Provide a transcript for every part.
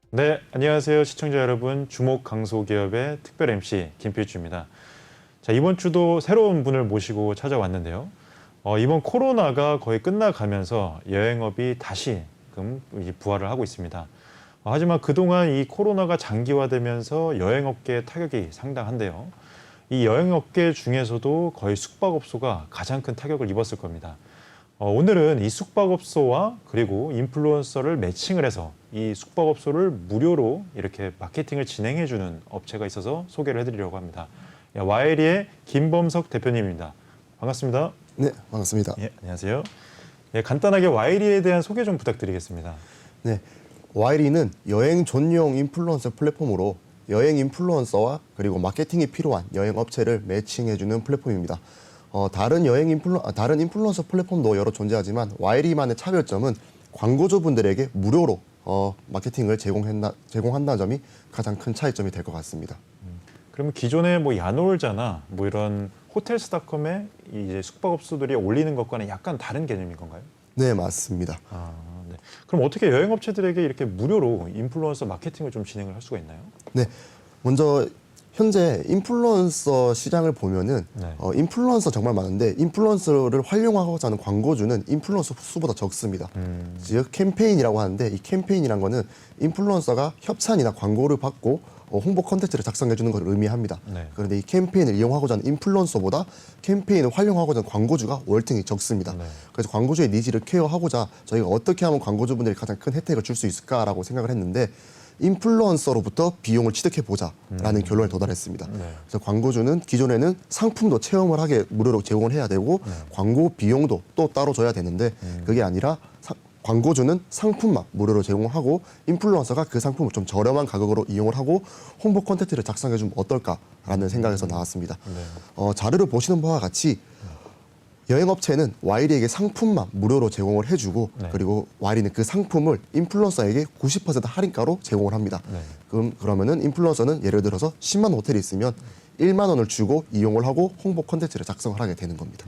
네, 안녕하세요 시청자 여러분. 주목 강소기업의 특별 MC 김필주입니다. 자, 이번 주도 새로운 분을 모시고 찾아왔는데요. 이번 코로나가 거의 끝나가면서 여행업이 다시금 부활을 하고 있습니다. 하지만 그동안 이 코로나가 장기화되면서 여행업계의 타격이 상당한데요. 이 여행업계 중에서도 거의 숙박업소가 가장 큰 타격을 입었을 겁니다. 오늘은 이 숙박업소와 그리고 인플루언서를 매칭을 해서 이 숙박업소를 무료로 이렇게 마케팅을 진행해주는 업체가 있어서 소개를 해드리려고 합니다. 와이리의 김범석 대표님입니다. 반갑습니다. 네, 반갑습니다. 예, 안녕하세요. 예, 간단하게 와이리에 대한 소개 좀 부탁드리겠습니다. 네, 와이리는 여행 전용 인플루언서 플랫폼으로 여행 인플루언서와 그리고 마케팅이 필요한 여행 업체를 매칭해주는 플랫폼입니다. 다른 인플루언서 플랫폼도 여러 존재하지만 와이리만의 차별점은 광고주분들에게 무료로 마케팅을 제공한다는 점이 가장 큰 차이점이 될 것 같습니다. 그러면 기존의 야놀자나 이런 호텔스닷컴에 이제 숙박업소들이 올리는 것과는 약간 다른 개념인 건가요? 네, 맞습니다. 네. 그럼 어떻게 여행업체들에게 이렇게 무료로 인플루언서 마케팅을 좀 진행을 할 수가 있나요? 네, 먼저 현재 인플루언서 시장을 보면은 네. 인플루언서 정말 많은데 인플루언서를 활용하고자 하는 광고주는 인플루언서 수보다 적습니다. 즉 캠페인이라고 하는데 이 캠페인이란 거는 인플루언서가 협찬이나 광고를 받고 홍보 콘텐츠를 작성해 주는 걸 의미합니다. 네. 그런데 이 캠페인을 이용하고자 하는 인플루언서보다 캠페인을 활용하고자 하는 광고주가 월등히 적습니다. 네. 그래서 광고주의 니즈를 케어하고자 저희가 어떻게 하면 광고주분들이 가장 큰 혜택을 줄 수 있을까라고 생각을 했는데 인플루언서로부터 비용을 취득해보자라는 결론에 도달했습니다. 네. 그래서 광고주는 기존에는 상품도 체험을 하게 무료로 제공을 해야 되고 광고 비용도 또 따로 줘야 되는데 그게 아니라 광고주는 상품만 무료로 제공하고 인플루언서가 그 상품을 좀 저렴한 가격으로 이용을 하고 홍보 콘텐츠를 작성해주면 어떨까라는 생각에서 나왔습니다. 네. 자료를 보시는 바와 같이 여행업체는 와이리에게 상품만 무료로 제공을 해주고 네. 그리고 와이리는 그 상품을 인플루언서에게 90% 할인가로 제공을 합니다. 네. 그러면은 인플루언서는 예를 들어서 10만 원 호텔이 있으면 1만 원을 주고 이용을 하고 홍보 콘텐츠를 작성을 하게 되는 겁니다.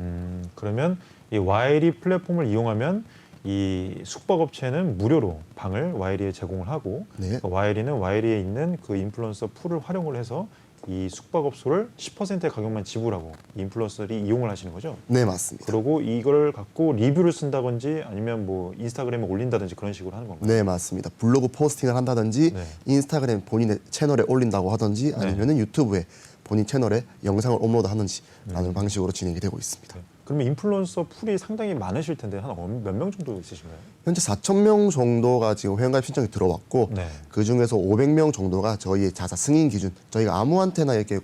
그러면 이 와이리 플랫폼을 이용하면 이 숙박업체는 무료로 방을 와이리에 제공을 하고 네. 와이리는 와이리에 있는 그 인플루언서 풀을 활용을 해서 이 숙박업소를 10%의 가격만 지불하고 인플루언서들이 이용을 하시는 거죠? 네, 맞습니다. 그리고 이걸 갖고 리뷰를 쓴다든지 아니면 인스타그램에 올린다든지 그런 식으로 하는 건가요? 네, 맞습니다. 블로그 포스팅을 한다든지 네. 인스타그램 본인의 채널에 올린다고 하든지 아니면은 유튜브에 본인 채널에 영상을 업로드하는지라는 방식으로 진행이 되고 있습니다. 네. 그러면 인플루언서 풀이 상당히 많으실 텐데 한 몇 명 정도 있으신가요? 현재 4,000명 정도가 지금 회원가입 신청이 들어왔고 네. 그 중에서 500명 정도가 저희의 자사 승인 기준 저희가 아무한테나 이렇게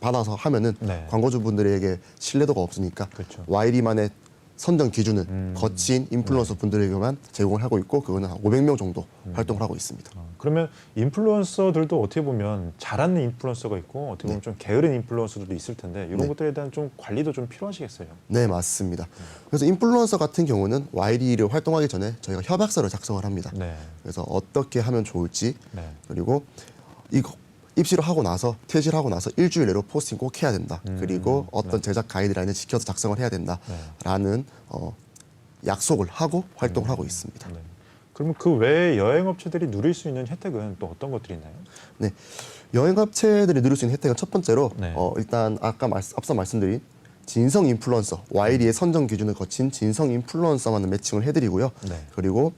받아서 하면은 네. 광고주분들에게 신뢰도가 없으니까 그렇죠. 와이리만의 선정 기준은 거친 인플루언서 분들에게만 제공을 하고 있고 그거는 한 500명 정도 활동을 하고 있습니다. 그러면 인플루언서들도 어떻게 보면 잘하는 인플루언서가 있고 어떻게 보면 좀 게으른 인플루언서들도 있을 텐데 이런 것들에 대한 좀 관리도 좀 필요하시겠어요? 네, 맞습니다. 그래서 인플루언서 같은 경우는 와이리를 활동하기 전에 저희가 협약서를 작성을 합니다. 네. 그래서 어떻게 하면 좋을지 네. 그리고 이거 입시를 하고 나서 퇴실하고 나서 일주일 내로 포스팅 꼭 해야 된다. 그리고 어떤 제작 가이드라인을 지켜서 작성을 해야 된다라는 약속을 하고 활동을 하고 있습니다. 네. 그러면 그 외에 여행업체들이 누릴 수 있는 혜택은 또 어떤 것들이 있나요? 네, 여행업체들이 누릴 수 있는 혜택은 첫 번째로 네. 일단 앞서 말씀드린 진성 인플루언서, 와이리의 선정 기준을 거친 진성 인플루언서만을 매칭을 해드리고요. 네. 그리고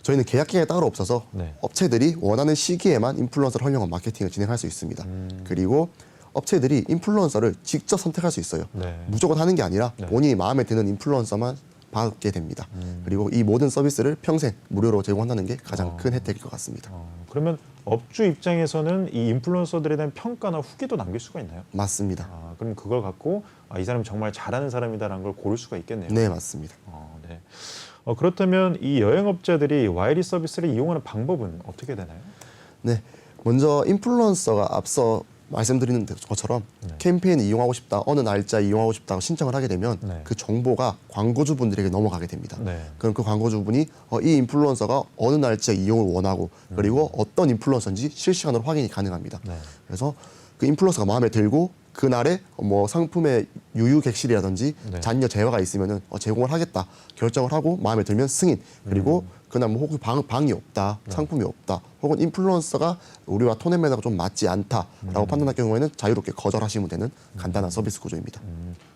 저희는 계약 기간이 따로 없어서 네. 업체들이 원하는 시기에만 인플루언서를 활용한 마케팅을 진행할 수 있습니다. 그리고 업체들이 인플루언서를 직접 선택할 수 있어요. 네. 무조건 하는 게 아니라 네. 본인이 마음에 드는 인플루언서만 받게 됩니다. 그리고 이 모든 서비스를 평생 무료로 제공한다는 게 가장 큰 혜택일 것 같습니다. 그러면 업주 입장에서는 이 인플루언서들에 대한 평가나 후기도 남길 수가 있나요? 맞습니다. 그럼 그걸 갖고 이 사람이 정말 잘하는 사람이다라는 걸 고를 수가 있겠네요. 네, 맞습니다. 네. 그렇다면 이 여행업자들이 와이리 서비스를 이용하는 방법은 어떻게 되나요? 네, 먼저 인플루언서가 앞서 말씀드리는 것처럼 캠페인을 이용하고 싶다, 어느 날짜에 이용하고 싶다고 신청을 하게 되면 네. 그 정보가 광고주분들에게 넘어가게 됩니다. 네. 그럼 그 광고주분이 이 인플루언서가 어느 날짜에 이용을 원하고 그리고 어떤 인플루언서인지 실시간으로 확인이 가능합니다. 네. 그래서 그 인플루언서가 마음에 들고 그날에 상품의 유유 객실이라든지 네. 잔여 재화가 있으면은 제공을 하겠다 결정을 하고 마음에 들면 승인 그리고 그날 뭐 혹은 방이 없다, 상품이 없다, 혹은 인플루언서가 우리와 톤 앤 매너가 좀 맞지 않다라고 판단할 경우에는 자유롭게 거절하시면 되는 간단한 서비스 구조입니다.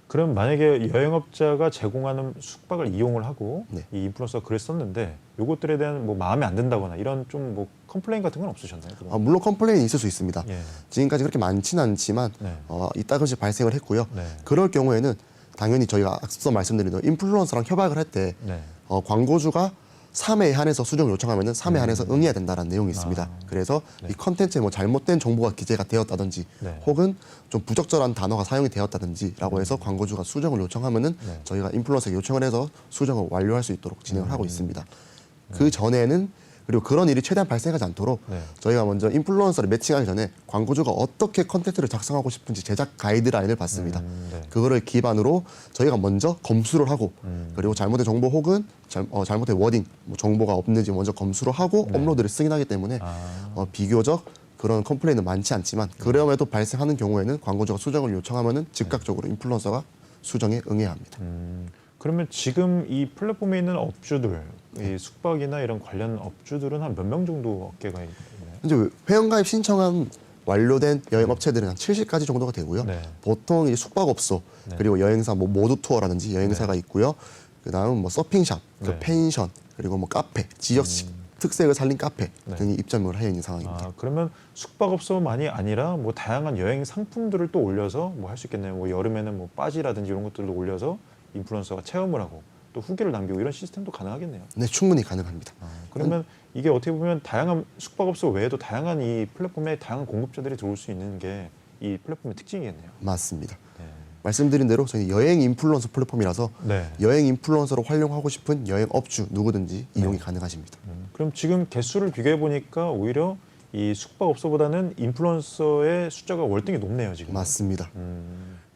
그럼 만약에 여행업자가 제공하는 숙박을 이용을 하고 네. 이 인플루언서가 글을 썼는데 요것들에 대한 뭐 마음에 안 든다거나 이런 좀 뭐 컴플레인 같은 건 없으셨나요? 그동안? 물론 컴플레인이 있을 수 있습니다. 예. 지금까지 그렇게 많지는 않지만 네. 이따금씩 발생을 했고요. 네. 그럴 경우에는 당연히 저희가 앞서 말씀드린 대로 인플루언서랑 협약을 할 때 네. 광고주가 3회에 한해서 수정을 요청하면은 3회 한해서 응해야 된다는 내용이 있습니다. 그래서 이 컨텐츠에 뭐 잘못된 정보가 기재가 되었다든지 네. 혹은 좀 부적절한 단어가 사용이 되었다든지라고 해서 광고주가 수정을 요청하면은 네. 저희가 인플루언서에 요청을 해서 수정을 완료할 수 있도록 진행을 하고 있습니다. 그 전에는 그리고 그런 일이 최대한 발생하지 않도록 네. 저희가 먼저 인플루언서를 매칭하기 전에 광고주가 어떻게 컨텐츠를 작성하고 싶은지 제작 가이드라인을 받습니다. 네. 그거를 기반으로 저희가 먼저 검수를 하고 그리고 잘못된 정보 혹은 잘못된 워딩, 뭐 정보가 없는지 먼저 검수를 하고 업로드를 승인하기 때문에 비교적 그런 컴플레인은 많지 않지만 그럼에도 발생하는 경우에는 광고주가 수정을 요청하면은 즉각적으로 인플루언서가 수정에 응해야 합니다. 그러면 지금 이 플랫폼에 있는 업주들, 이 숙박이나 이런 관련 업주들은 한 몇 명 정도 업계가 있나요? 현재 회원가입 신청한 완료된 여행 업체들은 한 70가지 정도가 되고요. 네. 보통 이 숙박업소 네. 그리고 여행사 뭐 모두 투어라든지 여행사가 있고요. 그다음 뭐 서핑샵, 그 네. 펜션 그리고 뭐 카페, 지역 특색을 살린 카페 네. 등이 입점을 해 있는 상황입니다. 아, 그러면 숙박업소만이 아니라 뭐 다양한 여행 상품들을 또 올려서 뭐 할 수 있겠네요. 뭐 여름에는 뭐 바지라든지 이런 것들도 올려서 인플루언서가 체험을 하고 또 후기를 남기고 이런 시스템도 가능하겠네요. 네, 충분히 가능합니다. 그러면 이게 어떻게 보면 다양한 숙박업소 외에도 다양한 이 플랫폼에 다양한 공급자들이 들어올 수 있는 게 이 플랫폼의 특징이겠네요. 맞습니다. 네. 말씀드린 대로 저희 여행 인플루언서 플랫폼이라서 네. 여행 인플루언서로 활용하고 싶은 여행 업주 누구든지 이용이 가능하십니다. 그럼 지금 개수를 비교해 보니까 오히려 이 숙박업소보다는 인플루언서의 숫자가 월등히 높네요, 지금. 맞습니다.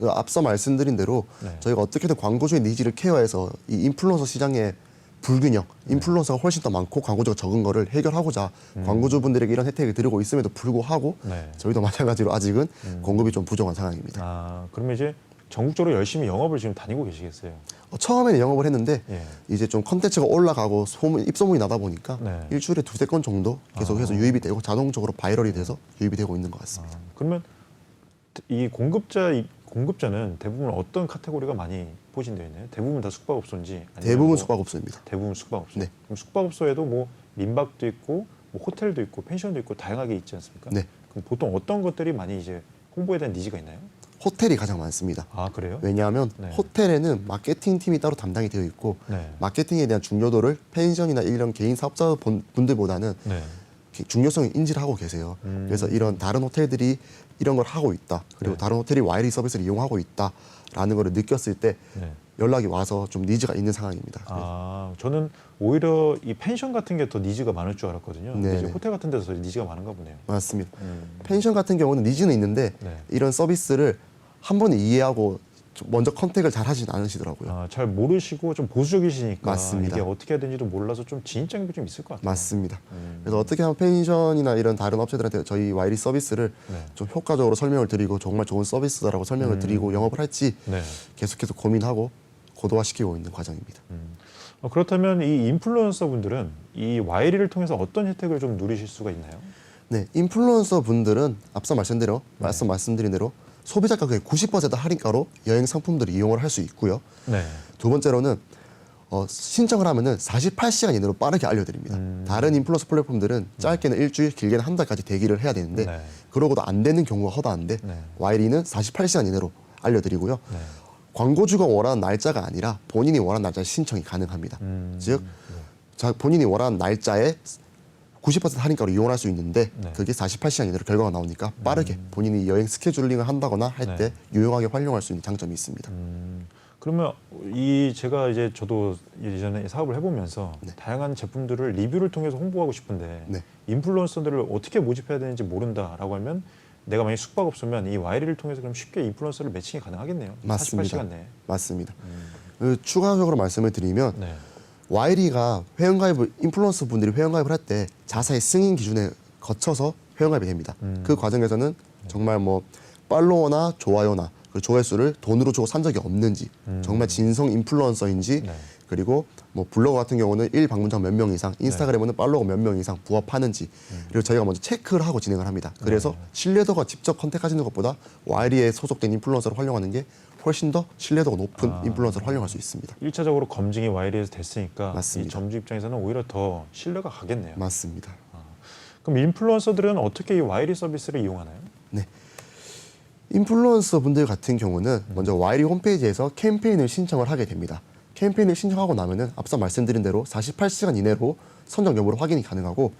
앞서 말씀드린 대로 네. 저희가 어떻게든 광고주의 니즈를 케어해서 이 인플루언서 시장의 불균형, 인플루언서가 훨씬 더 많고 광고주가 적은 거를 해결하고자 광고주분들에게 이런 혜택을 드리고 있음에도 불구하고 네. 저희도 마찬가지로 아직은 공급이 좀 부족한 상황입니다. 아, 그러면 이제 전국적으로 열심히 영업을 지금 다니고 계시겠어요? 처음에는 영업을 했는데 예. 이제 좀 컨텐츠가 올라가고 입소문이 나다 보니까 네. 일주일에 두세 건 정도 계속해서 유입이 되고 자동적으로 바이럴이 돼서 유입이 되고 있는 것 같습니다. 그러면 이 공급자는 대부분 어떤 카테고리가 많이 포진되어 있나요? 대부분 다 숙박업소인지 아니면 대부분 뭐 숙박업소입니다. 대부분 숙박업소. 네. 그럼 숙박업소에도 뭐 민박도 있고 뭐 호텔도 있고 펜션도 있고 다양하게 있지 않습니까? 네. 그럼 보통 어떤 것들이 많이 이제 홍보에 대한 니즈가 있나요? 호텔이 가장 많습니다. 아, 그래요? 왜냐하면 네. 호텔에는 마케팅 팀이 따로 담당이 되어 있고 네. 마케팅에 대한 중요도를 펜션이나 이런 개인 사업자 분들보다는 네. 중요성을 인지를 하고 계세요. 그래서 이런 다른 호텔들이 이런 걸 하고 있다. 그리고 네. 다른 호텔이 와이리 서비스를 이용하고 있다라는 걸 느꼈을 때 네. 연락이 와서 좀 니즈가 있는 상황입니다. 아, 저는 오히려 이 펜션 같은 게 더 니즈가 많을 줄 알았거든요. 근데 네. 이제 호텔 같은 데서 니즈가 많은가 보네요. 맞습니다. 펜션 같은 경우는 니즈는 있는데 네. 이런 서비스를 한 번에 이해하고 좀 먼저 컨택을 잘 하진 않으시더라고요. 아, 잘 모르시고 좀 보수적이시니까 맞습니다. 이게 어떻게 해야 되는지도 몰라서 좀 진입장벽이 좀 있을 것 같아요. 맞습니다. 그래서 어떻게 하면 펜션이나 이런 다른 업체들한테 저희 와이리 서비스를 네. 좀 효과적으로 설명을 드리고 정말 좋은 서비스다라고 설명을 드리고 영업을 할지 네. 계속해서 고민하고 고도화시키고 있는 과정입니다. 그렇다면 이 인플루언서 분들은 이 와이리를 통해서 어떤 혜택을 좀 누리실 수가 있나요? 네, 인플루언서 분들은 앞서 말씀드린 대로 소비자 가격의 90% 할인가로 여행 상품들을 이용을 할 수 있고요. 네. 두 번째로는 신청을 하면은 48시간 이내로 빠르게 알려드립니다. 다른 인플루언서 플랫폼들은 짧게는 일주일, 길게는 한 달까지 대기를 해야 되는데 네. 그러고도 안 되는 경우가 허다한데 네. 와이리는 48시간 이내로 알려드리고요. 네. 광고주가 원하는 날짜가 아니라 본인이 원하는 날짜에 신청이 가능합니다. 즉 본인이 원하는 날짜에 90% 할인가로 이용할 수 있는데 네. 그게 48시간 이내로 결과가 나오니까 빠르게 본인이 여행 스케줄링을 한다거나 할 때 네. 유용하게 활용할 수 있는 장점이 있습니다. 그러면 제가 이제 저도 예전에 사업을 해보면서 다양한 제품들을 리뷰를 통해서 홍보하고 싶은데 네. 인플루언서들을 어떻게 모집해야 되는지 모른다라고 하면 내가 만약 숙박업소면 이 와이리를 통해서 그럼 쉽게 인플루언서를 매칭이 가능하겠네요. 맞습니다. 48시간 내에. 맞습니다. 추가적으로 말씀을 드리면 네. 와이리가 인플루언서 분들이 회원가입을 할 때 자사의 승인 기준에 거쳐서 회원가입이 됩니다. 그 과정에서는 정말 뭐 팔로워나 좋아요나 그 조회수를 돈으로 주고 산 적이 없는지 정말 진성 인플루언서인지 네. 그리고 뭐 블로거 같은 경우는 일 방문자 몇 명 이상, 인스타그램은 팔로워 몇 명 이상 부합하는지 그리고 저희가 먼저 체크를 하고 진행을 합니다. 그래서 신뢰도가 직접 컨택하시는 것보다 와이리에 소속된 인플루언서를 활용하는 게 훨씬 더 신뢰도가 높은 인플루언서를 활용할 수 있습니다. 1차적으로 검증이 와이리에서 됐으니까 맞습니다. 이 점주 입장에서는 오히려 더 신뢰가 가겠네요. 맞습니다. 그럼 인플루언서들은 어떻게 이 와이리 서비스를 이용하나요? 네. 인플루언서 분들 같은 경우는 먼저 와이리 홈페이지에서 캠페인을 신청을 하게 됩니다. 캠페인을 신청하고 나면은 앞서 말씀드린 대로 48시간 이내로 선정 여부를 확인이 가능하고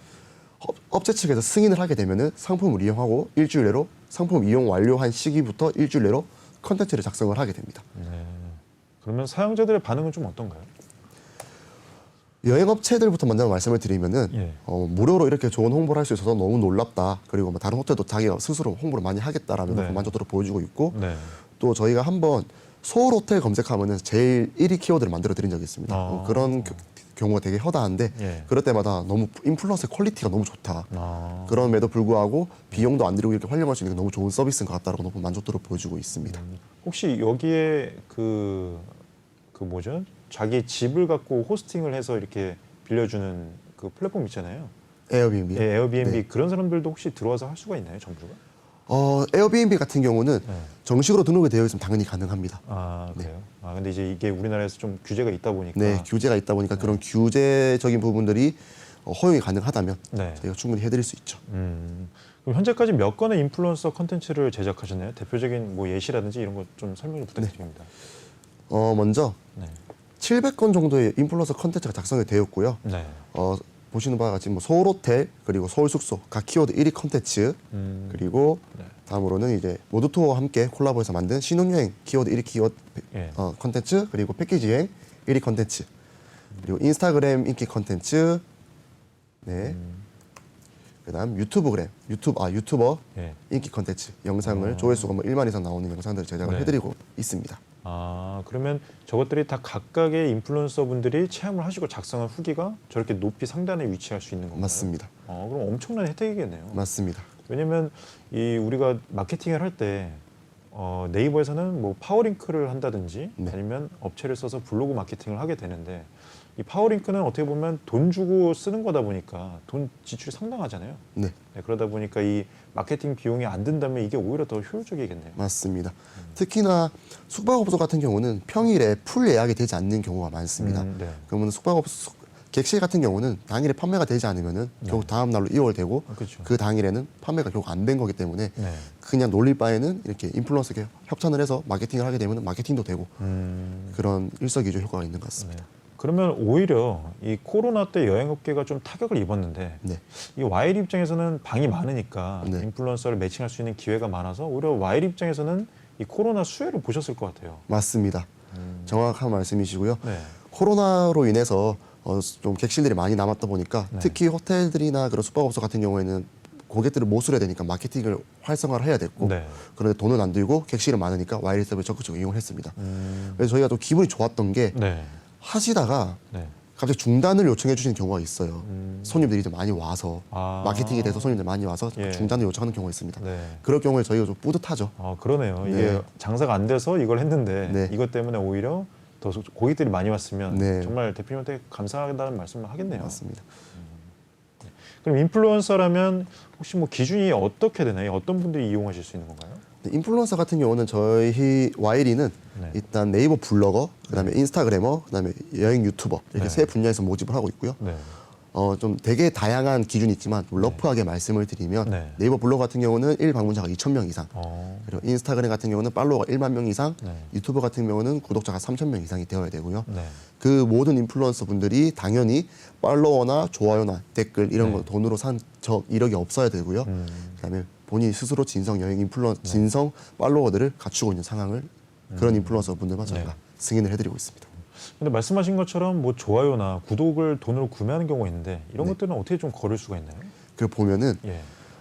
업체 측에서 승인을 하게 되면은 상품을 이용하고 일주일 내로 상품 이용 완료한 시기부터 일주일 내로 컨텐츠를 작성을 하게 됩니다. 네. 그러면 사용자들의 반응은 좀 어떤가요? 여행업체들부터 먼저 말씀을 드리면은 예. 무료로 이렇게 좋은 홍보를 할 수 있어서 너무 놀랍다. 그리고 뭐 다른 호텔도 자기가 스스로 홍보를 많이 하겠다라는 네. 만족도를 보여주고 있고 네. 또 저희가 한번 서울 호텔 검색하면은 제일 1위 키워드를 만들어 드린 적이 있습니다. 아. 그런 경우가 되게 허다한데 예. 그럴 때마다 너무 인플루언서의 퀄리티가 너무 좋다. 아. 그럼에도 불구하고 비용도 안 들이고 이렇게 활용할 수 있는 게 너무 좋은 서비스인 것 같다라고 높은 만족도를 보여주고 있습니다. 혹시 여기에 그 뭐죠? 자기 집을 갖고 호스팅을 해서 이렇게 빌려주는 그 플랫폼 있잖아요. 에어비앤비. 예, 에어비앤비 네. 그런 사람들도 혹시 들어와서 할 수가 있나요, 점주가? 에어비앤비 같은 경우는 네. 정식으로 등록이 되어 있으면 당연히 가능합니다. 아 그래요? 아 근데 이제 이게 우리나라에서 좀 규제가 있다 보니까 네, 규제가 있다 보니까 그런 규제적인 부분들이 허용이 가능하다면 네. 저희가 충분히 해드릴 수 있죠. 그럼 현재까지 몇 건의 인플루언서 컨텐츠를 제작하셨나요? 대표적인 뭐 예시라든지 이런 것 좀 설명 좀 부탁드립니다. 먼저 네. 700건 정도의 인플루언서 컨텐츠가 작성이 되었고요. 네. 보시는 바와 같이 뭐 서울 호텔 그리고 서울 숙소 각 키워드 1위 컨텐츠 그리고 네. 다음으로는 이제 모두 투어와 함께 콜라보해서 만든 신혼여행 키워드 1위 키워드 예. 컨텐츠 그리고 패키지 여행 1위 컨텐츠 그리고 인스타그램 인기 컨텐츠 네. 그다음 유튜버 예. 인기 컨텐츠 영상을 조회수가 뭐 1만 이상 나오는 영상들을 제작을 네. 해드리고 있습니다. 아 그러면 저것들이 다 각각의 인플루언서 분들이 체험을 하시고 작성한 후기가 저렇게 높이 상단에 위치할 수 있는 건가요? 맞습니다. 그럼 엄청난 혜택이겠네요. 맞습니다. 왜냐면 이 우리가 마케팅을 할 때 네이버에서는 뭐 파워링크를 한다든지 네. 아니면 업체를 써서 블로그 마케팅을 하게 되는데 이 파워링크는 어떻게 보면 돈 주고 쓰는 거다 보니까 돈 지출이 상당하잖아요. 네, 네, 그러다 보니까 이 마케팅 비용이 안 든다면 이게 오히려 더 효율적이겠네요. 맞습니다. 특히나 숙박업소 같은 경우는 평일에 풀 예약이 되지 않는 경우가 많습니다. 네. 그러면 숙박업소 객실 같은 경우는 당일에 판매가 되지 않으면은 결국 다음 날로 이월되고 그렇죠. 그 당일에는 판매가 결국 안 된 거기 때문에 네. 그냥 놀릴 바에는 이렇게 인플루언서에게 협찬을 해서 마케팅을 하게 되면 마케팅도 되고 그런 일석이조 효과가 있는 것 같습니다. 네. 그러면 오히려 이 코로나 때 여행업계가 좀 타격을 입었는데 네. 이 와이리 입장에서는 방이 많으니까 네. 인플루언서를 매칭할 수 있는 기회가 많아서 오히려 와이리 입장에서는 이 코로나 수혜를 보셨을 것 같아요. 맞습니다. 정확한 말씀이시고요. 네. 코로나로 인해서 좀 객실들이 많이 남았다 보니까 네. 특히 호텔들이나 그런 숙박업소 같은 경우에는 고객들을 모술해야 되니까 마케팅을 활성화를 해야 됐고 네. 그런데 돈은 안 들고 객실은 많으니까 와이리 서비스 적극적으로 이용을 했습니다. 그래서 저희가 좀 기분이 좋았던 게 네. 하시다가 네. 갑자기 중단을 요청해 주시는 경우가 있어요. 손님들이 좀 많이 와서 아. 마케팅에 대해서 손님들 많이 와서 예. 중단을 요청하는 경우가 있습니다. 네. 그럴 경우에 저희가 좀 뿌듯하죠. 그러네요. 이게 네. 장사가 안 돼서 이걸 했는데 네. 이것 때문에 오히려 더 고객들이 많이 왔으면 네. 정말 대표님한테 감사하다는 말씀을 하겠네요. 맞습니다. 그럼 인플루언서라면 혹시 뭐 기준이 어떻게 되나요? 어떤 분들이 이용하실 수 있는 건가요? 인플루언서 같은 경우는 저희 와이리는 네. 일단 네이버 블로거, 그다음에 인스타그래머, 그다음에 여행 유튜버 이렇게 네. 세 분야에서 모집을 하고 있고요. 네. 좀 되게 다양한 기준이 있지만 좀 러프하게 말씀을 드리면 네. 네이버 블로거 같은 경우는 1방문자가 2,000명 이상, 어. 그리고 인스타그램 같은 경우는 팔로워가 1만 명 이상, 네. 유튜브 같은 경우는 구독자가 3,000명 이상이 되어야 되고요. 네. 그 모든 인플루언서 분들이 당연히 팔로워나 좋아요나 댓글 이런 네. 거 돈으로 산 적 이력이 없어야 되고요. 그다음에 본인 스스로 진성 여행 진성 팔로워들을 갖추고 있는 상황을 그런 인플루언서 분들만 저희가 네. 승인을 해드리고 있습니다. 근데 말씀하신 것처럼 뭐 좋아요나 구독을 돈으로 구매하는 경우가 있는데 이런 네. 것들은 어떻게 좀 거를 수가 있나요? 그 보면은 예.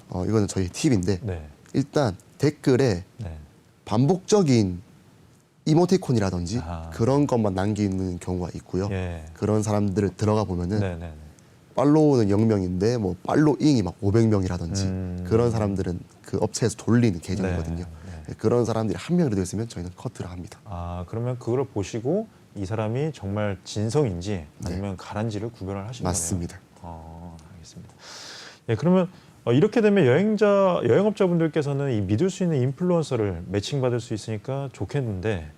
이거는 저희 팁인데 네. 일단 댓글에 네. 반복적인 이모티콘이라든지 아. 그런 것만 남기는 경우가 있고요. 예. 그런 사람들을 들어가 보면은 네, 네, 네. 팔로우는 0명인데 뭐 팔로잉이 막 500명이라든지 그런 사람들은 그 업체에서 돌리는 계정이거든요. 네, 그런 사람들이 한 명이라도 있으면 저희는 커트를 합니다. 그러면 그걸 보시고 이 사람이 정말 진성인지 아니면 가란지를 구별을 하신 맞습니다. 거네요. 알겠습니다. 예, 그러면 이렇게 되면 여행업자분들께서는 이 믿을 수 있는 인플루언서를 매칭받을 수 있으니까 좋겠는데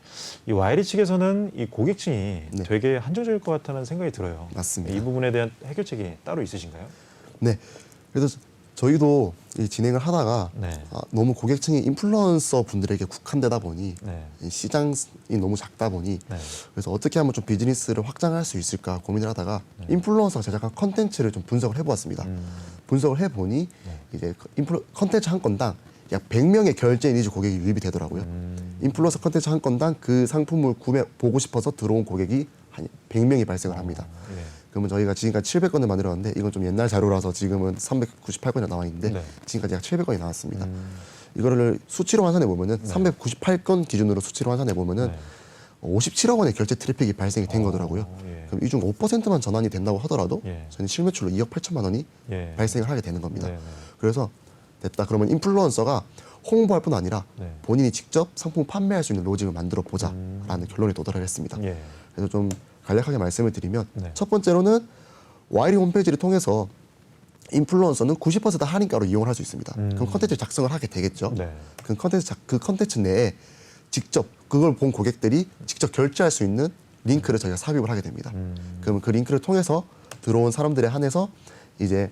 이 와이리 측에서는 이 고객층이 네. 되게 한정적일 것 같다는 생각이 들어요. 맞습니다. 이 부분에 대한 해결책이 따로 있으신가요? 네. 그래서 저희도 이 진행을 하다가 네. 너무 고객층이 인플루언서 분들에게 국한되다 보니 네. 이 시장이 너무 작다 보니 네. 그래서 어떻게 하면 좀 비즈니스를 확장할 수 있을까 고민을 하다가 인플루언서가 제작한 컨텐츠를 좀 분석을 해보았습니다. 분석을 해보니 이제 컨텐츠 한 건당 약 100명의 결제 니즈 고객이 유입이 되더라고요. 인플루언서 컨텐츠 한 건당 그 상품을 보고 싶어서 들어온 고객이 한 100명이 발생을 합니다. 예. 그러면 저희가 지금까지 700건을 만들었는데 이건 좀 옛날 자료라서 지금은 398건이 나와 있는데 네. 지금까지 약 700건이 나왔습니다. 이거를 수치로 환산해 보면은 398건 기준으로 수치로 환산해 보면은 네. 57억 원의 결제 트래픽이 발생이 된 거더라고요. 예. 그럼 이 중 5%만 전환이 된다고 하더라도 예. 저는 실매출로 2억 8천만 원이 예. 발생을 하게 되는 겁니다. 네, 네. 그래서 됐다. 그러면 인플루언서가 홍보할 뿐 아니라 네. 본인이 직접 상품을 판매할 수 있는 로직을 만들어 보자라는 결론에 도달을 했습니다. 예. 그래서 좀 간략하게 말씀을 드리면 네. 첫 번째로는 와이리 홈페이지를 통해서 인플루언서는 90% 할인가로 이용을 할 수 있습니다. 그럼 컨텐츠 작성을 하게 되겠죠. 네. 그 컨텐츠 내에 직접 그걸 본 고객들이 직접 결제할 수 있는 링크를 저희가 삽입을 하게 됩니다. 그러면 그 링크를 통해서 들어온 사람들에 한해서 이제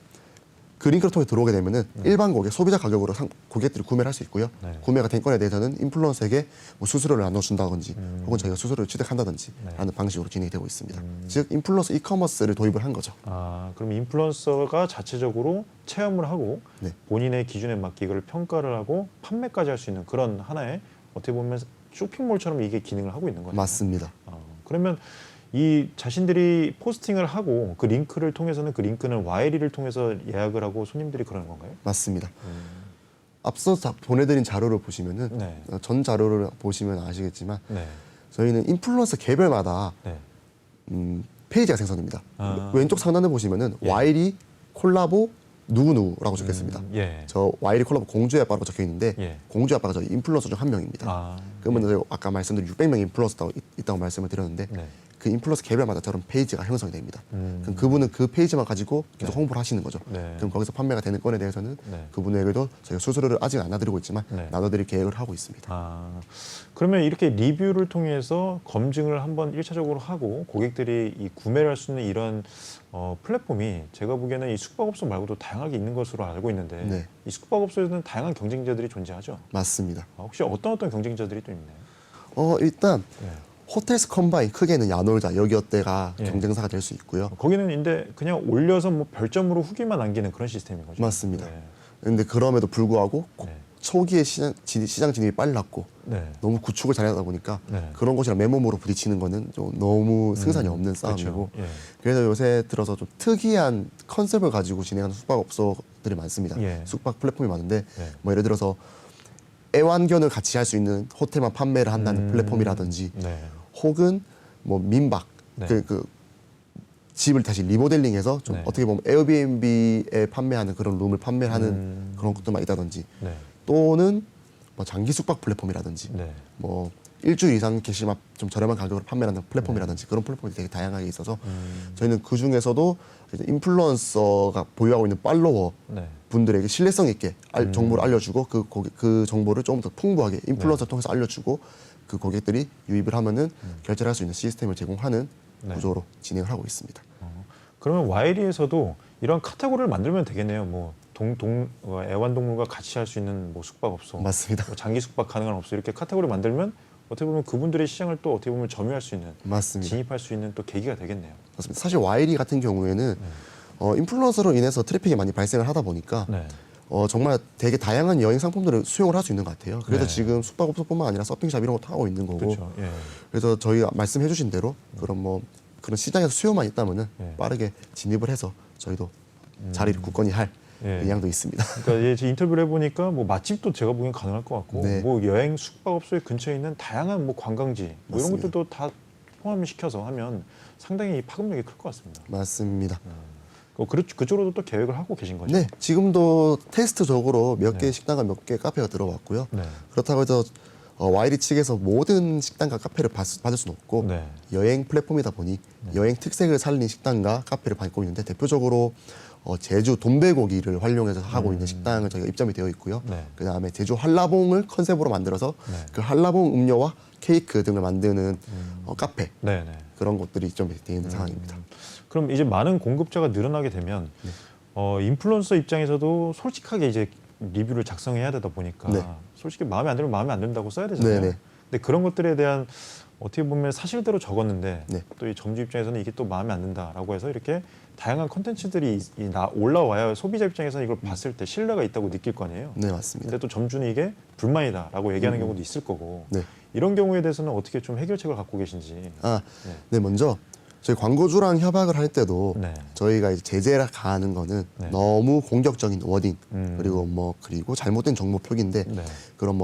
그 링크를 통해 들어오게 되면은 일반 고객, 소비자 가격으로 고객들이 구매를 할 수 있고요. 네. 구매가 된 건에 대해서는 인플루언서에게 뭐 수수료를 나눠준다든지 혹은 저희가 수수료를 취득한다든지 네. 라는 방식으로 진행이 되고 있습니다. 즉 인플루언서 이커머스를 도입을 한 거죠. 그럼 인플루언서가 자체적으로 체험을 하고 네. 본인의 기준에 맞게 이걸 평가를 하고 판매까지 할 수 있는 그런 하나의 어떻게 보면 쇼핑몰처럼 이게 기능을 하고 있는 거죠. 맞습니다. 그러면 이 자신들이 포스팅을 하고 그 링크를 통해서는 그 링크는 와이리를 통해서 예약을 하고 손님들이 그러는 건가요? 맞습니다. 앞서 보내드린 자료를 보시면은 네. 전 자료를 보시면 아시겠지만 네. 저희는 인플루언서 개별마다 네. 페이지가 생성됩니다. 아. 왼쪽 상단에 보시면은 예. 와이리 콜라보 누구누구라고 적혀 있습니다. 예. 저 와이리 콜라보 공주의 아빠라고 적혀 있는데 예. 공주의 아빠가 저희 인플루언서 중 한 명입니다. 그러면 저희 아까 말씀드린 600명 인플루언서가 있다고 말씀을 드렸는데 네. 그 인플루언서 개별마다 저런 페이지가 형성이 됩니다. 그럼 그분은 그 페이지만 가지고 계속 네. 홍보를 하시는 거죠. 네. 그럼 거기서 판매가 되는 건에 대해서는 네. 그분에게도 저희가 수수료를 아직 안 나눠드리고 있지만 네. 나눠드릴 계획을 하고 있습니다. 그러면 이렇게 리뷰를 통해서 검증을 한번 1차적으로 하고 고객들이 이 구매를 할 수 있는 이런 플랫폼이 제가 보기에는 이 숙박업소 말고도 다양하게 있는 것으로 알고 있는데 네. 이 숙박업소에는 다양한 경쟁자들이 존재하죠. 맞습니다. 혹시 어떤 경쟁자들이 또 있나요? 일단 네. 호텔스 컴바인 크게는 야놀자, 여기어때가 예. 경쟁사가 될 수 있고요. 거기는 근데 그냥 올려서 뭐 별점으로 후기만 남기는 그런 시스템인 거죠. 맞습니다. 네. 근데 그럼에도 불구하고 네. 초기에 시장 진입이 빨랐고 네. 너무 구축을 잘하다 보니까 네. 그런 곳이랑 맨몸으로 부딪히는 거는 좀 너무 승산이 없는 싸움이고 그렇죠. 예. 그래서 요새 들어서 좀 특이한 컨셉을 가지고 진행하는 숙박업소들이 많습니다. 예. 숙박 플랫폼이 많은데 네. 뭐 예를 들어서 애완견을 같이 할 수 있는 호텔만 판매를 한다는 플랫폼이라든지 네. 혹은 뭐 민박 네. 그 집을 다시 리모델링해서 좀 네. 어떻게 보면 에어비앤비에 판매하는 그런 룸을 판매하는 그런 것들만 있다든지 네. 또는 뭐 장기 숙박 플랫폼이라든지 네. 뭐 일주일 이상 계시면 좀 저렴한 가격으로 판매하는 플랫폼이라든지 그런 플랫폼이 되게 다양하게 있어서 저희는 그 중에서도 인플루언서가 보유하고 있는 팔로워 네. 분들에게 신뢰성 있게 정보를 알려주고 그 정보를 조금 더 풍부하게 인플루언서 통해서 알려주고 그 고객들이 유입을 하면은 결제를 할 수 있는 시스템을 제공하는 네. 구조로 진행을 하고 있습니다. 그러면 와이리에서도 이런 카테고리를 만들면 되겠네요. 뭐 애완동물과 같이 할 수 있는 뭐 숙박업소, 맞습니다. 뭐 장기 숙박 가능한 업소 이렇게 카테고리 만들면 어떻게 보면 그분들의 시장을 또 어떻게 보면 점유할 수 있는, 맞습니다. 진입할 수 있는 또 계기가 되겠네요. 맞습니다. 사실 와이리 같은 경우에는 인플루언서로 인해서 트래픽이 많이 발생을 하다 보니까 네. 정말 되게 다양한 여행 상품들을 수용을 할 수 있는 것 같아요. 그래서 네. 지금 숙박업소뿐만 아니라 서핑샵 이런 것도 하고 있는 거고. 그렇죠. 예. 그래서 저희가 말씀해주신 대로 그런 시장에서 수요만 있다면은 예. 빠르게 진입을 해서 저희도 자리를 굳건히 할 예. 의향도 있습니다. 그러니까 예, 인터뷰를 해보니까 뭐 맛집도 제가 보기엔 가능할 것 같고, 네. 뭐 여행 숙박업소의 근처에 있는 다양한 뭐 관광지 뭐 이런 맞습니다. 것들도 다 포함시켜서 하면 상당히 파급력이 클 것 같습니다. 맞습니다. 그쪽으로도 또 계획을 하고 계신 거죠? 네, 지금도 테스트적으로 몇 개 네. 식당과 몇 개 카페가 들어왔고요. 네. 그렇다고 해서 와이리 측에서 모든 식당과 카페를 받을 수는 없고 네. 여행 플랫폼이다 보니 여행 특색을 살린 식당과 카페를 받고 있는데 대표적으로 제주 돈베고기를 활용해서 하고 있는 식당을 저희가 입점이 되어 있고요. 네. 그다음에 제주 한라봉을 컨셉으로 만들어서 네. 그 한라봉 음료와 케이크 등을 만드는 카페 네, 네. 그런 것들이 입점이 되어 있는 상황입니다. 그럼 이제 많은 공급자가 늘어나게 되면 인플루언서 입장에서도 솔직하게 이제 리뷰를 작성해야 되다 보니까 네. 솔직히 마음에 안 들면 마음에 안 든다고 써야 되잖아요. 네네. 근데 그런 것들에 대한 어떻게 보면 사실대로 적었는데 네. 또 이 점주 입장에서는 이게 또 마음에 안 든다라고 해서 이렇게 다양한 콘텐츠들이 올라와야 소비자 입장에서는 이걸 봤을 때 신뢰가 있다고 느낄 거 아니에요. 네, 맞습니다. 근데 또 점주는 이게 불만이다라고 얘기하는 경우도 있을 거고 네. 이런 경우에 대해서는 어떻게 좀 해결책을 갖고 계신지. 네, 먼저 저희 광고주랑 협약을 할 때도 네. 저희가 이제 제재를 가하는 거는 네. 너무 공격적인 워딩 그리고 잘못된 정보 표기인데 네. 그런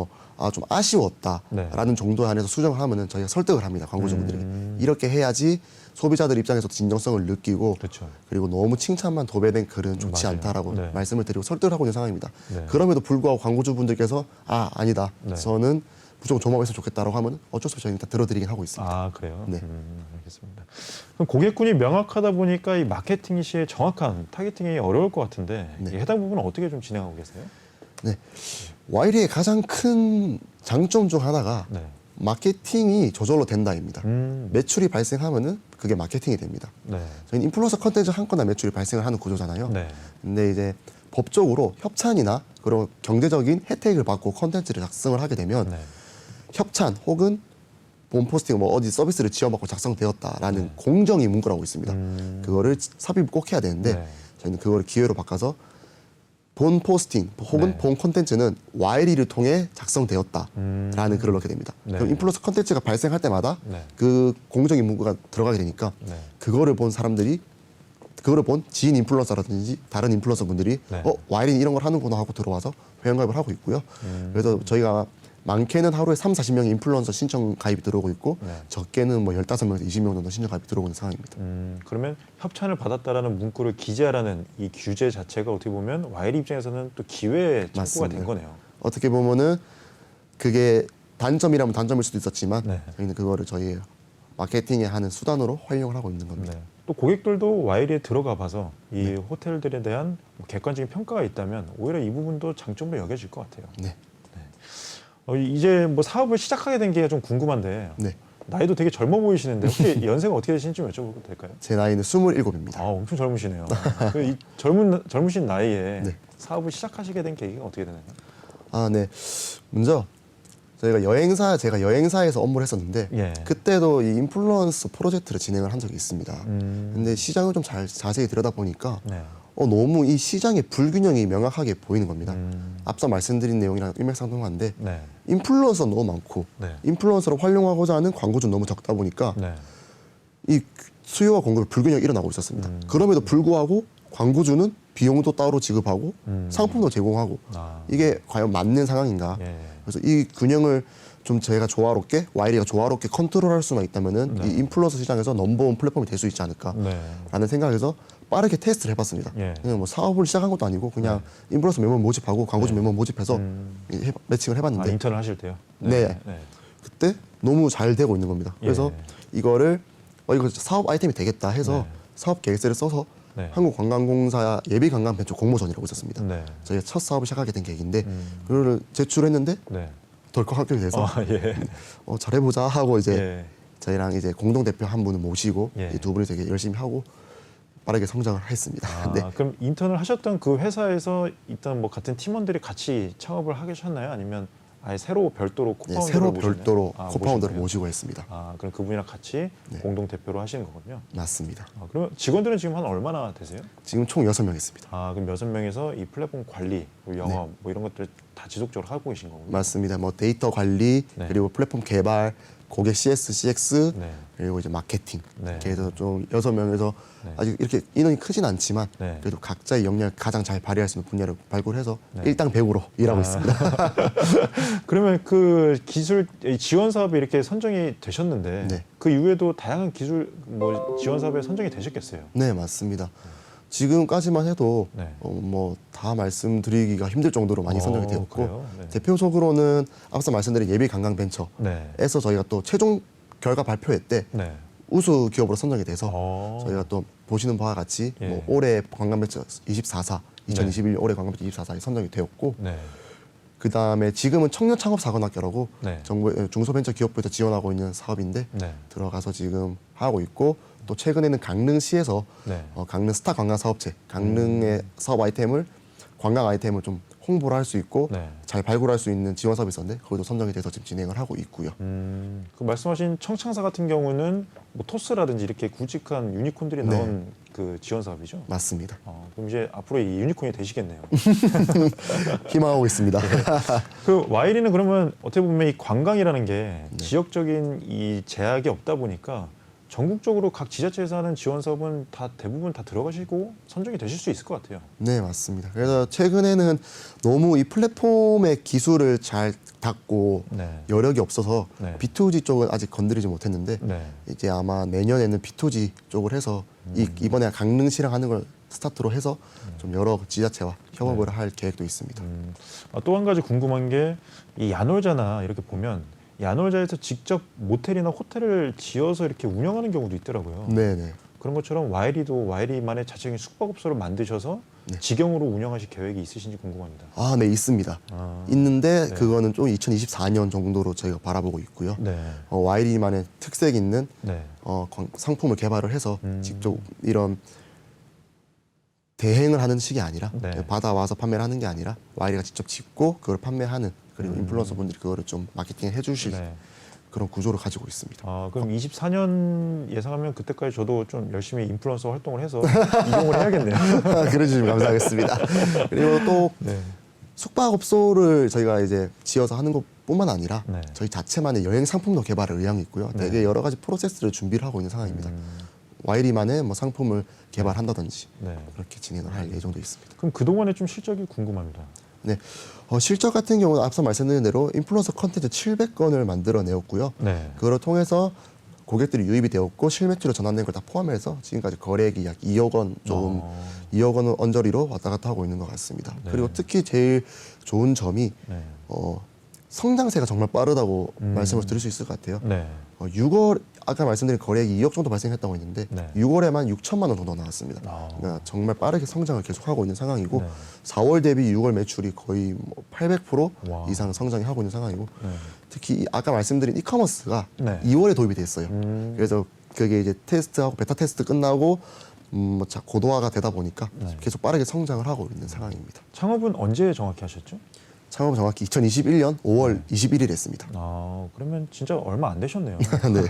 좀 아쉬웠다라는 네. 정도 안에서 수정을 하면은 저희가 설득을 합니다. 광고주분들에게 이렇게 해야지 소비자들 입장에서 진정성을 느끼고 그렇죠. 그리고 너무 칭찬만 도배된 글은 좋지 맞아요. 않다라고 네. 말씀을 드리고 설득을 하고 있는 상황입니다. 네. 그럼에도 불구하고 광고주분들께서 아니다. 네. 저는 무조건 조마했으면 좋겠다라고 하면 어쩔 수 없이 저희는 일단 들어드리긴 하고 있습니다. 아, 그래요? 네. 알겠습니다. 그럼 고객군이 명확하다 보니까 이 마케팅 시에 정확한 타겟팅이 어려울 것 같은데 네. 이 해당 부분은 어떻게 좀 진행하고 계세요? 네. 와이리의 가장 큰 장점 중 하나가 네. 마케팅이 저절로 된다입니다. 음, 매출이 발생하면은 그게 마케팅이 됩니다. 네. 저희는 인플루언서 컨텐츠 한 건당 매출이 발생을 하는 구조잖아요. 네. 근데 이제 법적으로 협찬이나 그런 경제적인 혜택을 받고 컨텐츠를 작성을 하게 되면 네. 협찬 혹은 본 포스팅 어디 서비스를 지원받고 작성되었다라는 네. 공정이 문구라고 있습니다. 그거를 삽입을 꼭 해야 되는데 네. 저희는 그걸 기회로 바꿔서 본 포스팅 혹은 네. 본 콘텐츠는 와이리를 통해 작성되었다라는 글을 넣게 됩니다. 네. 그럼 인플루언서 콘텐츠가 발생할 때마다 네. 그 공정인 문구가 들어가게 되니까 네. 그거를 본 사람들이 그거를 본 지인 인플루언서라든지 다른 인플루언서 분들이 네. 와이린 이런 걸 하는구나 하고 들어와서 회원가입을 하고 있고요. 그래서 저희가 많게는 하루에 30-40명의 인플루언서 신청 가입이 들어오고 있고 네. 적게는 15명에서 20명 정도 신청 가입이 들어오고 있는 상황입니다. 그러면 협찬을 받았다라는 문구를 기재하라는 이 규제 자체가 어떻게 보면 와이리 입장에서는 또 기회의 창구가 맞습니다. 된 거네요. 어떻게 보면은 그게 단점이라면 단점일 수도 있었지만 네. 저희는 그거를 저희 마케팅에 하는 수단으로 활용을 하고 있는 겁니다. 네. 또 고객들도 와이리에 들어가 봐서 이 호텔들에 대한 객관적인 평가가 있다면 오히려 이 부분도 장점으로 여겨질 것 같아요. 네. 이제 뭐 사업을 시작하게 된 게 좀 궁금한데 네. 나이도 되게 젊어 보이시는데 혹시 연세가 어떻게 되시는지 좀 여쭤봐도 될까요? 제 나이는 27입니다. 아, 엄청 젊으시네요. 이 젊으신 나이에 네. 사업을 시작하시게 된 계기가 어떻게 되나요? 네. 먼저 제가 여행사에서 업무를 했었는데 예. 그때도 이 인플루언서 프로젝트를 진행을 한 적이 있습니다. 근데 시장을 좀 자세히 들여다보니까 네. 너무 이 시장의 불균형이 명확하게 보이는 겁니다. 앞서 말씀드린 내용이랑 일맥상통한데 네. 인플루언서 너무 많고 네. 인플루언서를 활용하고자 하는 광고주 너무 적다 보니까 네. 이 수요와 공급의 불균형이 일어나고 있었습니다. 그럼에도 불구하고 광고주는 비용도 따로 지급하고 상품도 제공하고 아. 이게 과연 맞는 상황인가? 예. 그래서 이 균형을 좀 제가 와이리가 조화롭게 컨트롤할 수만 있다면은 네. 이 인플루언서 시장에서 넘버원 플랫폼이 될 수 있지 않을까라는 네. 생각에서 빠르게 테스트를 해봤습니다. 예. 그냥 뭐 사업을 시작한 것도 아니고 그냥 인플루언서 멤버 모집하고 광고주 멤버 모집해서 매칭을 아, 해봤는데 인턴을 하실 때요? 네. 그때 너무 잘 되고 있는 겁니다. 그래서 이거를 이거 사업 아이템이 되겠다 해서 네. 사업 계획서를 써서 네. 한국관광공사 예비관광벤처 공모전이라고 있었습니다. 네. 저희가 첫 사업을 시작하게 된 계획인데 그거를 제출했는데 네. 덜컥 합격이 돼서 아, 예. 잘해보자 하고 이제 예. 저희랑 이제 공동 대표 한 분을 모시고 예. 이 두 분이 되게 열심히 하고 빠르게 성장을 했습니다. 아, 네. 그럼 인턴을 하셨던 그 회사에서 일단 뭐 같은 팀원들이 같이 창업을 하셨나요? 아니면 아예 새로 별도로 코파운더를 새로 모셨나요? 별도로 아, 코파운더를 모시고요? 모시고 했습니다. 아, 그럼 그분이랑 같이 네. 공동 대표로 하시는 거군요. 맞습니다. 아, 그러면 직원들은 지금 한 얼마나 되세요? 지금 총 6명 있습니다. 아, 그럼 6명에서 이 플랫폼 관리, 뭐 영업 네. 뭐 이런 것들 다 지속적으로 하고 계신 거군요. 맞습니다. 뭐 데이터 관리 네. 그리고 플랫폼 개발, 고객 CS, CX 네. 그리고 이제 마케팅 네. 이렇게 해서 좀 6명에서 네. 아직 이렇게 인원이 크진 않지만 네. 그래도 각자의 역량을 가장 잘 발휘할 수 있는 분야를 발굴해서 네. 일당백으로 일하고 있습니다. 그러면 그 기술 지원 사업에 이렇게 선정이 되셨는데 네. 그 이후에도 다양한 기술 뭐 지원 사업에 선정이 되셨겠어요. 네, 맞습니다. 지금까지만 해도 네. 뭐 다 말씀드리기가 힘들 정도로 많이 선정이 되었고 그래요? 네. 대표적으로는 앞서 말씀드린 예비 관광 벤처에서 네. 저희가 또 최종 결과 발표회 때 네. 우수 기업으로 선정이 돼서 저희가 저희가 또 보시는 바와 같이 예. 뭐 올해 관광벤처 24사, 2021년 올해 관광벤처 24사에 선정이 되었고 네. 그 다음에 지금은 청년창업사관학교라고 네. 정부 중소벤처기업부에서 지원하고 있는 사업인데 네. 들어가서 지금 하고 있고 또 최근에는 강릉시에서 네. 강릉 스타 관광사업체 강릉의 사업 아이템을 관광 아이템을 좀 홍보를 할 수 있고 네. 잘 발굴할 수 있는 지원 사업이 있었는데 거기도 선정이 돼서 지금 진행을 하고 있고요. 그 말씀하신 청창사 같은 경우는 뭐 토스라든지 이렇게 굵직한 유니콘들이 네. 나온 그 지원 사업이죠. 맞습니다. 그럼 이제 앞으로 이 유니콘이 되시겠네요. 희망하고 있습니다. 그 와이리는 그러면 어떻게 보면 이 관광이라는 게 지역적인 이 제약이 없다 보니까 전국적으로 각 지자체에서 하는 지원 사업은 다 대부분 다 들어가시고 선정이 되실 수 있을 것 같아요. 네, 맞습니다. 그래서 최근에는 너무 이 플랫폼의 기술을 잘 닦고 네. 여력이 없어서 네. B2G 쪽은 아직 건드리지 못했는데 네. 이제 아마 내년에는 B2G 쪽을 해서 이번에 강릉시랑 하는 걸 스타트로 해서 좀 여러 지자체와 협업을 할 계획도 있습니다. 또 한 가지 궁금한 게 이 야놀자나 이렇게 보면 야놀자에서 직접 모텔이나 호텔을 지어서 이렇게 운영하는 경우도 있더라고요. 네네. 그런 것처럼 와이리도 와이리만의 자체적인 숙박업소를 만드셔서 네. 직영으로 운영하실 계획이 있으신지 궁금합니다. 아, 네, 있습니다. 아, 있는데 네. 그거는 좀 2024년 정도로 저희가 바라보고 있고요. 네. 와이리만의 특색 있는 네. 상품을 개발을 해서 음. 직접 이런 대행을 하는 식이 아니라 네. 받아와서 판매를 하는 게 아니라 와이리가 직접 짓고 그걸 판매하는 그리고 인플루언서 분들이 그거를 좀 마케팅 해주실 네. 그런 구조를 가지고 있습니다. 그럼 24년 예상하면 그때까지 저도 좀 열심히 인플루언서 활동을 해서 이용을 해야겠네요. 그래 주시면 감사하겠습니다. 그리고 또 네. 숙박업소를 저희가 이제 지어서 하는 것뿐만 아니라 네. 저희 자체만의 여행 상품도 개발을 의향이 있고요. 네. 되게 여러 가지 프로세스를 준비를 하고 있는 상황입니다. 와이리만의 뭐 상품을 개발한다든지 네. 그렇게 진행을 할 예정도 있습니다. 그럼 그동안의 좀 실적이 궁금합니다. 네, 실적 같은 경우는 앞서 말씀드린 대로 인플루언서 컨텐츠 700건을 만들어내었고요. 네. 그걸 통해서 고객들이 유입이 되었고 실매출로 전환된 걸 다 포함해서 지금까지 거래액이 약 2억 원 조금 2억 원은 언저리로 왔다 갔다 하고 있는 것 같습니다. 네. 그리고 특히 제일 좋은 점이 네. 성장세가 정말 빠르다고 말씀을 드릴 수 있을 것 같아요. 네. 6월 아까 말씀드린 거래액이 2억 정도 발생했다고 했는데 네. 6월에만 6천만 원 정도 나왔습니다. 그러니까 정말 빠르게 성장을 계속하고 있는 상황이고 네. 4월 대비 6월 매출이 거의 뭐 800% 와. 이상 성장이 하고 있는 상황이고 네. 특히 아까 말씀드린 이커머스가 네. 2월에 도입이 됐어요. 그래서 그래서 그게 이제 테스트하고 베타 테스트 끝나고 고도화가 되다 보니까 네. 계속 빠르게 성장을 하고 있는 상황입니다. 창업은 언제 정확히 하셨죠? 창업은 정확히 2021년 5월 21일 했습니다. 그러면 진짜 얼마 안 되셨네요. 네.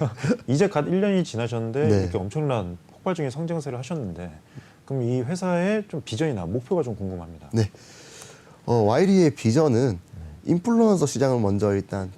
이제 갓 1년이 지나셨는데 네. 이렇게 엄청난 폭발적인 성장세를 하셨는데 그럼 이 회사의 좀 비전이나 목표가 좀 궁금합니다. 네. 와이리의 비전은 인플루언서 시장을 먼저 일단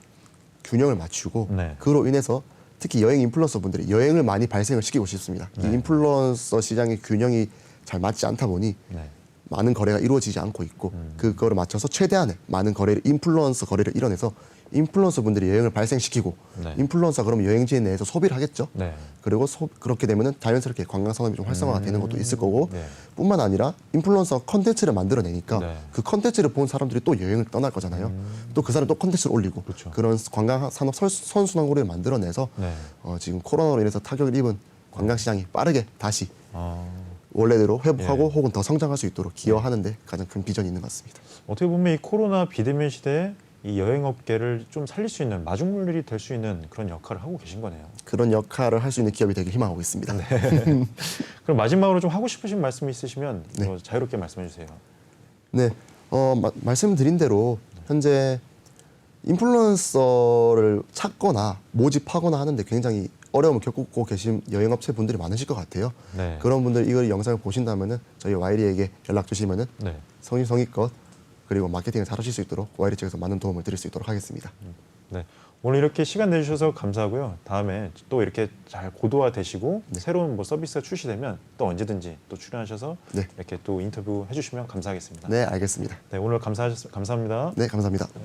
균형을 맞추고 네. 그로 인해서 특히 여행 인플루언서 분들이 여행을 많이 발생을 시키고 싶습니다. 이 네. 인플루언서 시장의 균형이 잘 맞지 않다 보니 네. 많은 거래가 이루어지지 않고 있고 그거를 맞춰서 최대한의 많은 거래를 인플루언서 거래를 이뤄내서 인플루언서 분들이 여행을 발생시키고 네. 인플루언서가 그러면 여행지에 내에서 소비를 하겠죠. 네. 그리고 그렇게 되면은 자연스럽게 관광 산업이 좀 활성화가 되는 것도 있을 거고 네. 뿐만 아니라 인플루언서 컨텐츠를 만들어내니까 네. 그 컨텐츠를 본 사람들이 또 여행을 떠날 거잖아요. 또 그 사람 또 컨텐츠를 올리고 그렇죠. 그런 관광 산업 선순환고리를 만들어내서 네. 지금 코로나로 인해서 타격을 입은 관광 시장이 빠르게 다시 아, 원래대로 회복하고 예. 혹은 더 성장할 수 있도록 기여하는 데 가장 큰 비전이 있는 것 같습니다. 어떻게 보면 이 코로나 비대면 시대에 이 여행업계를 좀 살릴 수 있는 마중물이 될 수 있는 그런 역할을 하고 계신 거네요. 그런 역할을 할 수 있는 기업이 되길 희망하고 있습니다. 그럼 마지막으로 좀 하고 싶으신 말씀이 있으시면 네. 자유롭게 말씀해 주세요. 네, 말씀드린 대로 현재 인플루언서를 찾거나 모집하거나 하는데 굉장히 어려움을 겪고 계신 여행업체 분들이 많으실 것 같아요. 네. 그런 분들 이걸 영상을 보신다면은 저희 와이리에게 연락 주시면은 네. 성의껏 그리고 마케팅을 잘하실 수 있도록 와이리 측에서 많은 도움을 드릴 수 있도록 하겠습니다. 네. 오늘 이렇게 시간 내주셔서 감사하고요. 다음에 또 이렇게 잘 고도화 되시고 새로운 뭐 서비스가 출시되면 또 언제든지 또 출연하셔서 네. 이렇게 또 인터뷰 해주시면 감사하겠습니다. 네, 알겠습니다. 네, 오늘 감사합니다. 네, 감사합니다. 네.